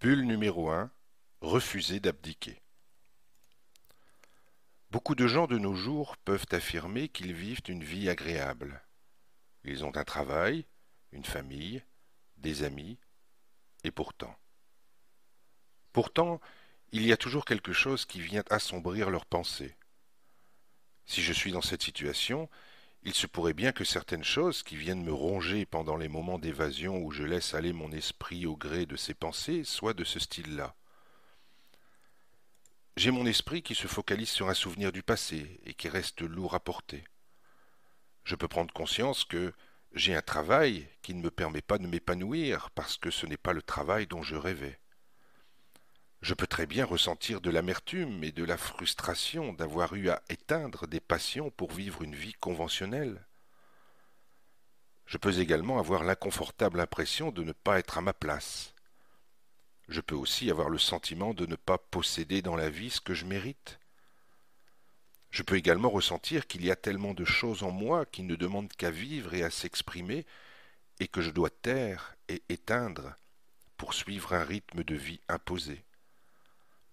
Bulle numéro 1. Refuser d'abdiquer. Beaucoup de gens de nos jours peuvent affirmer qu'ils vivent une vie agréable. Ils ont un travail, une famille, des amis, et pourtant. Pourtant, il y a toujours quelque chose qui vient assombrir leurs pensées. Si je suis dans cette situation, il se pourrait bien que certaines choses qui viennent me ronger pendant les moments d'évasion où je laisse aller mon esprit au gré de ses pensées soient de ce style-là. J'ai mon esprit qui se focalise sur un souvenir du passé et qui reste lourd à porter. Je peux prendre conscience que j'ai un travail qui ne me permet pas de m'épanouir parce que ce n'est pas le travail dont je rêvais. Je peux très bien ressentir de l'amertume et de la frustration d'avoir eu à éteindre des passions pour vivre une vie conventionnelle. Je peux également avoir l'inconfortable impression de ne pas être à ma place. Je peux aussi avoir le sentiment de ne pas posséder dans la vie ce que je mérite. Je peux également ressentir qu'il y a tellement de choses en moi qui ne demandent qu'à vivre et à s'exprimer et que je dois taire et éteindre pour suivre un rythme de vie imposé.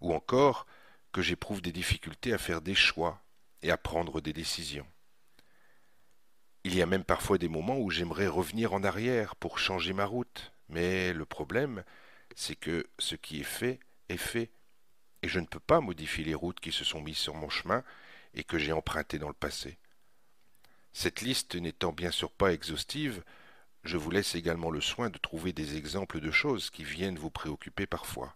Ou encore que j'éprouve des difficultés à faire des choix et à prendre des décisions. Il y a même parfois des moments où j'aimerais revenir en arrière pour changer ma route, mais le problème, c'est que ce qui est fait, et je ne peux pas modifier les routes qui se sont mises sur mon chemin et que j'ai empruntées dans le passé. Cette liste n'étant bien sûr pas exhaustive, je vous laisse également le soin de trouver des exemples de choses qui viennent vous préoccuper parfois.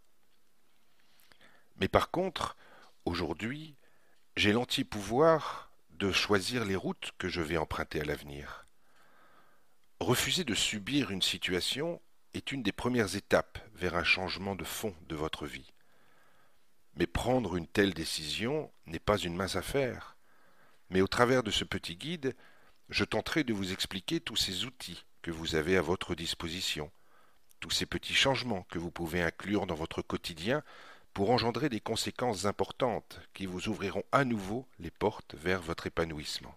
Mais par contre, aujourd'hui, j'ai l'entier pouvoir de choisir les routes que je vais emprunter à l'avenir. Refuser de subir une situation est une des premières étapes vers un changement de fond de votre vie. Mais prendre une telle décision n'est pas une mince affaire. Mais au travers de ce petit guide, je tenterai de vous expliquer tous ces outils que vous avez à votre disposition, tous ces petits changements que vous pouvez inclure dans votre quotidien pour engendrer des conséquences importantes qui vous ouvriront à nouveau les portes vers votre épanouissement.